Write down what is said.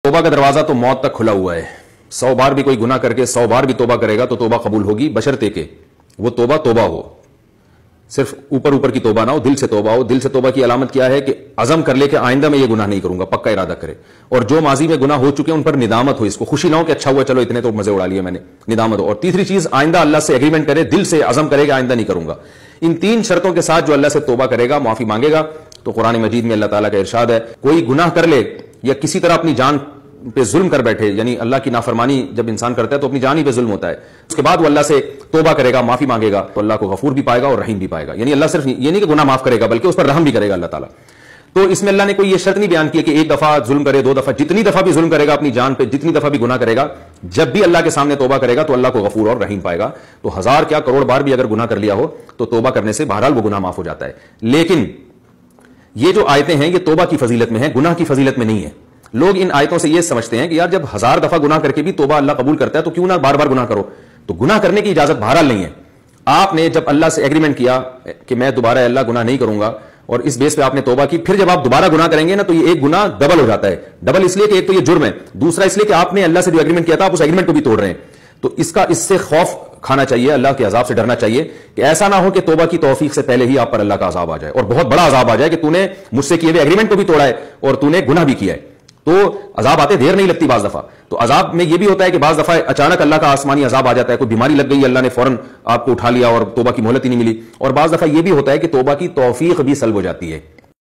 توبہ کا دروازہ تو موت تک کھلا ہوا ہے. 100 بار بھی کوئی گناہ کر کے 100 بار بھی توبہ کرے گا تو توبہ قبول ہوگی، بشرطے کہ وہ توبہ توبہ ہو، صرف اوپر کی توبہ نہ ہو، دل سے توبہ ہو. دل سے توبہ کی علامت کیا ہے کہ عزم کر لے کہ آئندہ میں یہ گناہ نہیں کروں گا، پکا ارادہ کرے. اور جو ماضی میں گناہ ہو چکے ہیں ان پر ندامت ہو، اس کو خوشی نہ ہو کہ اچھا ہوا چلو اتنے تو مزے اڑا لیے میں نے، ندامت ہو. اور تیسری چیز آئندہ اللہ سے ایگریمنٹ کرے، دل سے عزم کرے کہ آئندہ نہیں کروں گا. ان 3 شرطوں کے ساتھ جو اللہ سے توبہ کرے گا، معافی مانگے گا، تو قرآن مجید میں اللہ تعالیٰ کا ارشاد ہے کوئی گناہ کر لے یا کسی طرح اپنی جان پہ ظلم کر بیٹھے، یعنی اللہ کی نافرمانی جب انسان کرتا ہے تو اپنی جان ہی پہ ظلم ہوتا ہے، اس کے بعد وہ اللہ سے توبہ کرے گا، معافی مانگے گا، تو اللہ کو غفور بھی پائے گا اور رحیم بھی پائے گا. یعنی اللہ صرف یہ نہیں کہ گناہ معاف کرے گا بلکہ اس پر رحم بھی کرے گا اللہ تعالیٰ. تو اس میں اللہ نے کوئی یہ شرط نہیں بیان کی کہ 1 دفعہ ظلم کرے، 2 دفعہ، جتنی دفعہ بھی ظلم کرے گا اپنی جان پہ، جتنی دفعہ بھی گناہ کرے گا، جب بھی اللہ کے سامنے توبہ کرے گا تو اللہ کو غفور اور رحیم پائے گا. تو 1000 کیا کروڑ بار بھی اگر گناہ کر لیا ہو تو توبہ کرنے سے بہرحال وہ گناہ معاف ہو جاتا ہے. لیکن یہ جو آیتیں ہیں یہ توبہ کی فضیلت میں ہیں، گناہ کی فضیلت میں نہیں ہے. لوگ ان آیتوں سے یہ سمجھتے ہیں کہ یار جب 1000 دفعہ گناہ کر کے بھی توبہ اللہ قبول کرتا ہے تو کیوں نہ بار بار گناہ کرو. تو گناہ کرنے کی اجازت بہرحال نہیں ہے. آپ نے جب اللہ سے ایگریمنٹ کیا کہ میں دوبارہ اللہ گناہ نہیں کروں گا اور اس بیس پہ آپ نے توبہ کی، پھر جب آپ دوبارہ گناہ کریں گے نا تو یہ ایک گناہ ڈبل ہو جاتا ہے. ڈبل اس لیے کہ ایک تو یہ جرم ہے، دوسرا اس لیے کہ آپ نے اللہ سے جو ایگریمنٹ کیا تھا آپ اس ایگریمنٹ کو بھی توڑ رہے ہیں. تو اس سے خوف کھانا چاہیے، اللہ کے عذاب سے ڈرنا چاہیے کہ ایسا نہ ہو کہ توبہ کی توفیق سے پہلے ہی آپ پر اللہ کا عذاب آ جائے اور بہت بڑا عذاب آ جائے کہ تو نے مجھ سے کیے ہوئے ایگریمنٹ کو بھی توڑا ہے اور تو نے گناہ بھی کیا ہے. تو عذاب آتے دیر نہیں لگتی بعض دفعہ. تو عذاب میں یہ بھی ہوتا ہے کہ بعض دفعہ اچانک اللہ کا آسمانی عذاب آ جاتا ہے، کوئی بیماری لگ گئی اللہ نے فوراً آپ کو اٹھا لیا اور توبہ کی مہلت ہی نہیں ملی. اور بعض دفعہ یہ بھی ہوتا ہے کہ توبہ کی توفیق بھی سلب ہو جاتی ہے.